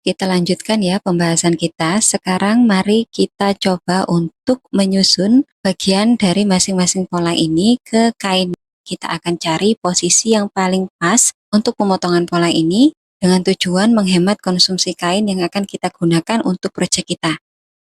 kita lanjutkan ya pembahasan kita. Sekarang mari kita coba untuk menyusun bagian dari masing-masing pola ini ke kain. Kita akan cari posisi yang paling pas untuk pemotongan pola ini dengan tujuan menghemat konsumsi kain yang akan kita gunakan untuk proyek kita.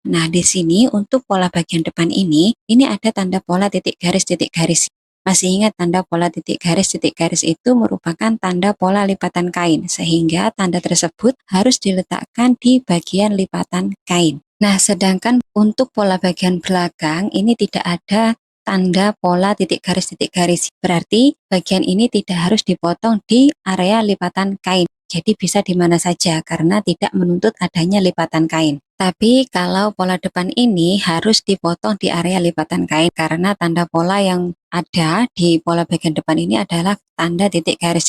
Nah, di sini untuk pola bagian depan ini ada tanda pola titik garis. Masih ingat tanda pola titik garis itu merupakan tanda pola lipatan kain, sehingga tanda tersebut harus diletakkan di bagian lipatan kain. Nah, sedangkan untuk pola bagian belakang ini tidak ada tanda pola titik garis. Berarti bagian ini tidak harus dipotong di area lipatan kain. Jadi bisa di mana saja karena tidak menuntut adanya lipatan kain. Tapi kalau pola depan ini harus dipotong di area lipatan kain karena tanda pola yang ada di pola bagian depan ini adalah tanda titik garis.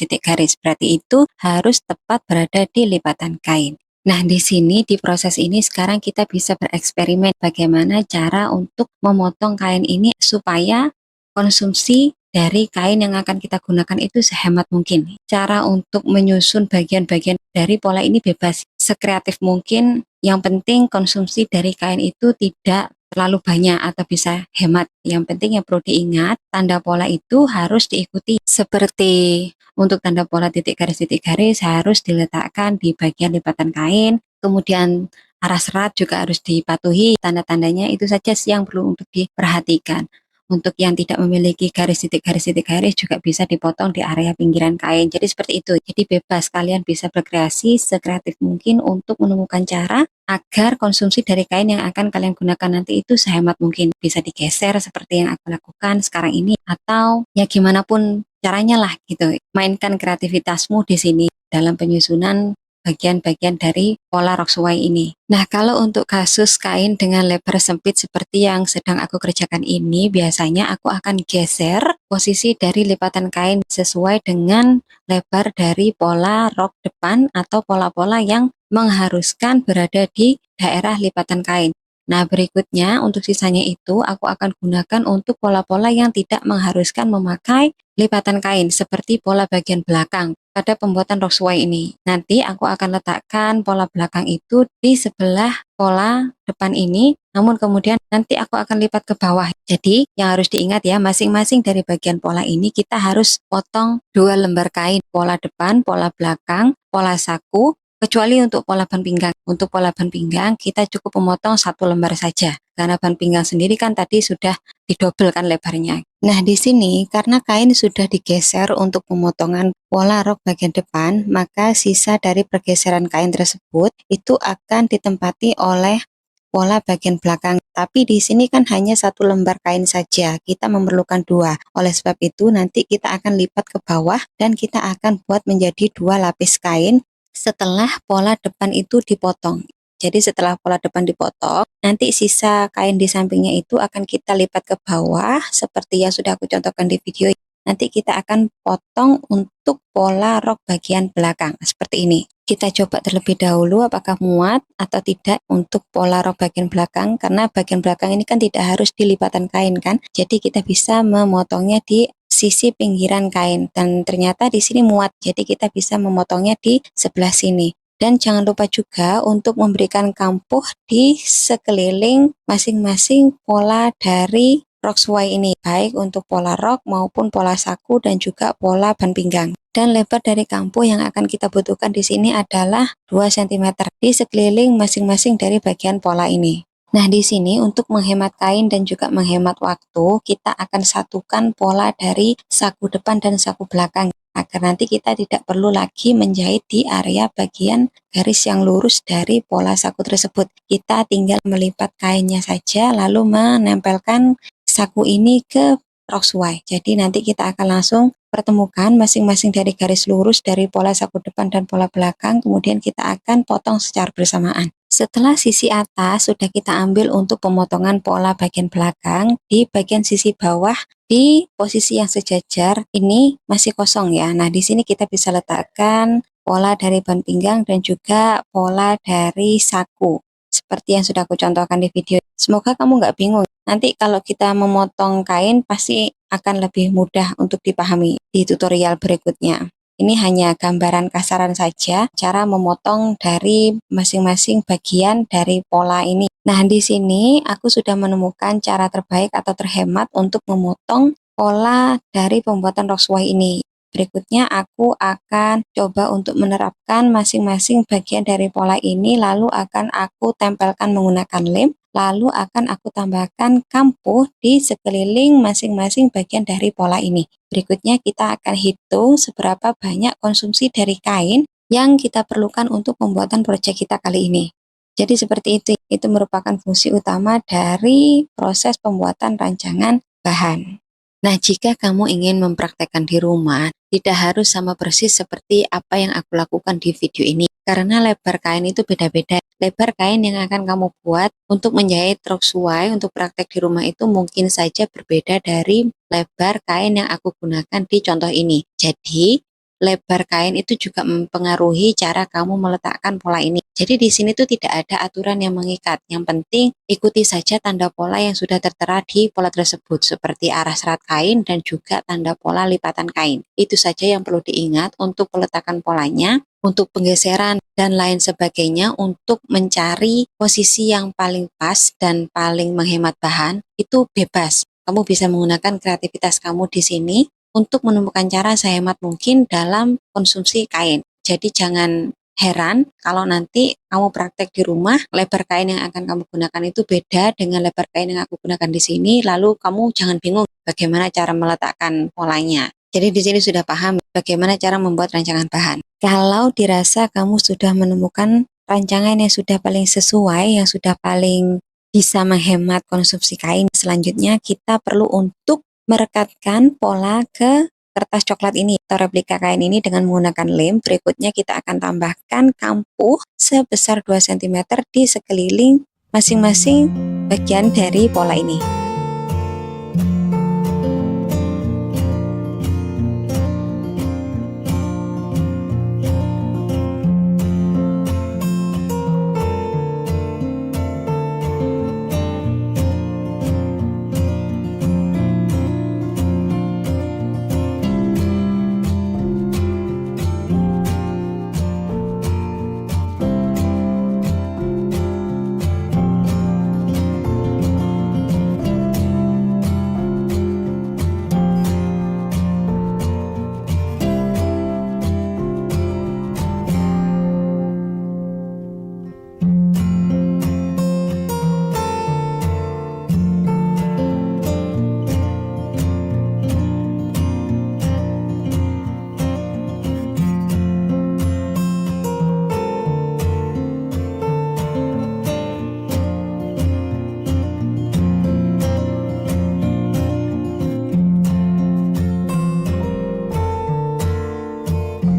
Berarti itu harus tepat berada di lipatan kain. Nah, di sini di proses ini sekarang kita bisa bereksperimen bagaimana cara untuk memotong kain ini supaya konsumsi dari kain yang akan kita gunakan itu sehemat mungkin. Cara untuk menyusun bagian-bagian dari pola ini bebas, sekreatif mungkin. Yang penting konsumsi dari kain itu tidak terlalu banyak atau bisa hemat. Yang penting yang perlu diingat, tanda pola itu harus diikuti. Seperti untuk tanda pola titik garis harus diletakkan di bagian lipatan kain. Kemudian arah serat juga harus dipatuhi. Tanda-tandanya itu saja sih yang perlu untuk diperhatikan. Untuk yang tidak memiliki garis titik garis juga bisa dipotong di area pinggiran kain. Jadi seperti itu. Jadi bebas, kalian bisa berkreasi sekreatif mungkin untuk menemukan cara agar konsumsi dari kain yang akan kalian gunakan nanti itu sehemat mungkin. Bisa digeser seperti yang aku lakukan sekarang ini atau ya gimana pun caranya lah gitu. Mainkan kreativitasmu di sini dalam penyusunan bagian-bagian dari pola rok sesuai ini. Nah, kalau untuk kasus kain dengan lebar sempit seperti yang sedang aku kerjakan ini, biasanya aku akan geser posisi dari lipatan kain sesuai dengan lebar dari pola rok depan atau pola-pola yang mengharuskan berada di daerah lipatan kain. Nah, berikutnya untuk sisanya itu aku akan gunakan untuk pola-pola yang tidak mengharuskan memakai lipatan kain seperti pola bagian belakang pada pembuatan rok sesuai ini. Nanti aku akan letakkan pola belakang itu di sebelah pola depan ini, namun kemudian nanti aku akan lipat ke bawah. Jadi yang harus diingat ya, masing-masing dari bagian pola ini kita harus potong 2 lembar kain, pola depan, pola belakang, pola saku, kecuali untuk pola ban pinggang. Untuk pola ban pinggang kita cukup memotong 1 lembar saja, karena ban pinggang sendiri kan tadi sudah didobelkan lebarnya. Nah, di sini karena kain sudah digeser untuk pemotongan pola rok bagian depan, maka sisa dari pergeseran kain tersebut itu akan ditempati oleh pola bagian belakang. Tapi di sini kan hanya 1 lembar kain saja, kita memerlukan 2. Oleh sebab itu nanti kita akan lipat ke bawah dan kita akan buat menjadi 2 lapis kain setelah pola depan itu dipotong. Jadi setelah pola depan dipotong, nanti sisa kain di sampingnya itu akan kita lipat ke bawah seperti yang sudah aku contohkan di video. Nanti kita akan potong untuk pola rok bagian belakang seperti ini. Kita coba terlebih dahulu apakah muat atau tidak untuk pola rok bagian belakang, karena bagian belakang ini kan tidak harus di lipatan kain kan. Jadi kita bisa memotongnya di sisi pinggiran kain dan ternyata di sini muat, jadi kita bisa memotongnya di sebelah sini. Dan jangan lupa juga untuk memberikan kampuh di sekeliling masing-masing pola dari rok sesuai ini, baik untuk pola rok maupun pola saku dan juga pola ban pinggang. Dan lebar dari kampuh yang akan kita butuhkan di sini adalah 2 cm di sekeliling masing-masing dari bagian pola ini. Nah, di sini untuk menghemat kain dan juga menghemat waktu, kita akan satukan pola dari saku depan dan saku belakang agar nanti kita tidak perlu lagi menjahit di area bagian garis yang lurus dari pola saku tersebut. Kita tinggal melipat kainnya saja lalu menempelkan saku ini ke rok sesuai. Jadi nanti kita akan langsung pertemukan masing-masing dari garis lurus dari pola saku depan dan pola belakang, kemudian kita akan potong secara bersamaan. Setelah sisi atas sudah kita ambil untuk pemotongan pola bagian belakang, di bagian sisi bawah di posisi yang sejajar ini masih kosong ya. Nah, di sini kita bisa letakkan pola dari ban pinggang dan juga pola dari saku seperti yang sudah aku contohkan di video. Semoga kamu nggak bingung. Nanti kalau kita memotong kain pasti akan lebih mudah untuk dipahami di tutorial berikutnya. Ini hanya gambaran kasaran saja cara memotong dari masing-masing bagian dari pola ini. Nah, di sini aku sudah menemukan cara terbaik atau terhemat untuk memotong pola dari pembuatan Roxway ini. Berikutnya aku akan coba untuk menerapkan masing-masing bagian dari pola ini, lalu akan aku tempelkan menggunakan lem, lalu akan aku tambahkan kampuh di sekeliling masing-masing bagian dari pola ini. Berikutnya kita akan hitung seberapa banyak konsumsi dari kain yang kita perlukan untuk pembuatan proyek kita kali ini. Jadi seperti itu merupakan fungsi utama dari proses pembuatan rancangan bahan. Nah, jika kamu ingin mempraktekkan di rumah, tidak harus sama persis seperti apa yang aku lakukan di video ini. Karena lebar kain itu beda-beda. Lebar kain yang akan kamu buat untuk menjahit Roxway untuk praktek di rumah itu mungkin saja berbeda dari lebar kain yang aku gunakan di contoh ini. Jadi, lebar kain itu juga mempengaruhi cara kamu meletakkan pola ini. Jadi di sini tuh tidak ada aturan yang mengikat. Yang penting ikuti saja tanda pola yang sudah tertera di pola tersebut seperti arah serat kain dan juga tanda pola lipatan kain. Itu saja yang perlu diingat untuk peletakan polanya, untuk penggeseran dan lain sebagainya. Untuk mencari posisi yang paling pas dan paling menghemat bahan itu bebas. Kamu bisa menggunakan kreativitas kamu di sini untuk menemukan cara sehemat mungkin dalam konsumsi kain. Jadi jangan heran kalau nanti kamu praktek di rumah, lebar kain yang akan kamu gunakan itu beda dengan lebar kain yang aku gunakan di sini, lalu kamu jangan bingung bagaimana cara meletakkan polanya. Jadi di sini sudah paham bagaimana cara membuat rancangan bahan. Kalau dirasa kamu sudah menemukan rancangan yang sudah paling sesuai, yang sudah paling bisa menghemat konsumsi kain, selanjutnya kita perlu untuk merekatkan pola ke kertas coklat ini atau replika kain ini dengan menggunakan lem. Berikutnya kita akan tambahkan kampuh sebesar 2 cm di sekeliling masing-masing bagian dari pola ini.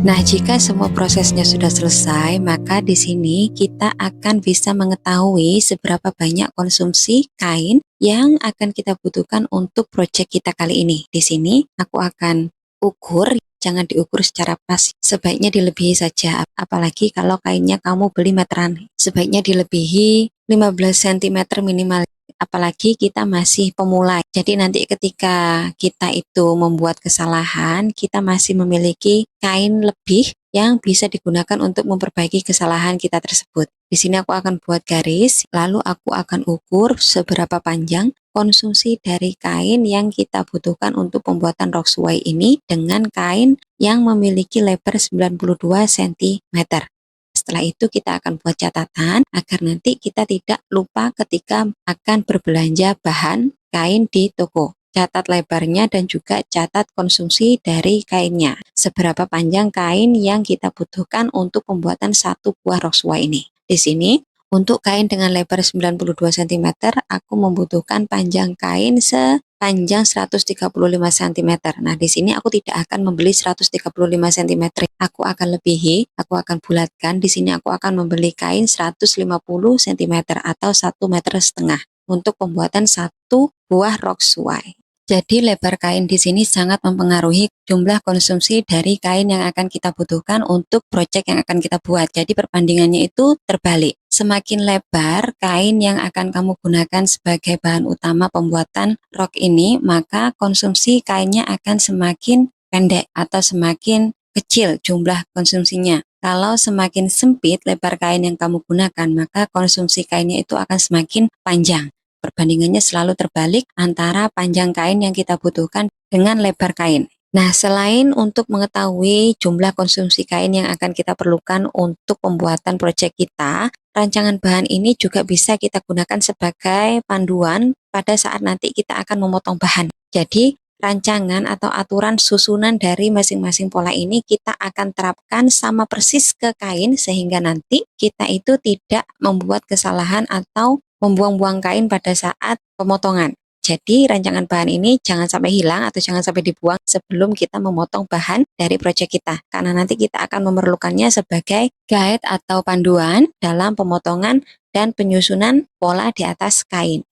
Nah, jika semua prosesnya sudah selesai, maka di sini kita akan bisa mengetahui seberapa banyak konsumsi kain yang akan kita butuhkan untuk proyek kita kali ini. Di sini aku akan ukur, jangan diukur secara pas, sebaiknya dilebihi saja. Apalagi kalau kainnya kamu beli meteran, sebaiknya dilebihi 15 cm minimal. Apalagi kita masih pemula. Jadi nanti ketika kita itu membuat kesalahan, kita masih memiliki kain lebih yang bisa digunakan untuk memperbaiki kesalahan kita tersebut. Di sini aku akan buat garis, lalu aku akan ukur seberapa panjang konsumsi dari kain yang kita butuhkan untuk pembuatan Roxway ini dengan kain yang memiliki lebar 92 cm. Setelah itu kita akan buat catatan agar nanti kita tidak lupa ketika akan berbelanja bahan kain di toko. Catat lebarnya dan juga catat konsumsi dari kainnya. Seberapa panjang kain yang kita butuhkan untuk pembuatan satu buah Roxway ini. Di sini untuk kain dengan lebar 92 cm, aku membutuhkan panjang kain sepanjang 135 cm. Nah, di sini aku tidak akan membeli 135 cm. Aku akan lebihi, aku akan bulatkan. Di sini aku akan membeli kain 150 cm atau 1,5 meter untuk pembuatan satu buah Roxway. Jadi lebar kain di sini sangat mempengaruhi jumlah konsumsi dari kain yang akan kita butuhkan untuk proyek yang akan kita buat. Jadi perbandingannya itu terbalik. Semakin lebar kain yang akan kamu gunakan sebagai bahan utama pembuatan rok ini, maka konsumsi kainnya akan semakin pendek atau semakin kecil jumlah konsumsinya. Kalau semakin sempit lebar kain yang kamu gunakan, maka konsumsi kainnya itu akan semakin panjang. Perbandingannya selalu terbalik antara panjang kain yang kita butuhkan dengan lebar kain. Nah, selain untuk mengetahui jumlah konsumsi kain yang akan kita perlukan untuk pembuatan proyek kita, rancangan bahan ini juga bisa kita gunakan sebagai panduan pada saat nanti kita akan memotong bahan. Jadi, rancangan atau aturan susunan dari masing-masing pola ini kita akan terapkan sama persis ke kain sehingga nanti kita itu tidak membuat kesalahan atau membuang-buang kain pada saat pemotongan. Jadi rancangan bahan ini jangan sampai hilang atau jangan sampai dibuang sebelum kita memotong bahan dari proyek kita. Karena nanti kita akan memerlukannya sebagai guide atau panduan dalam pemotongan dan penyusunan pola di atas kain.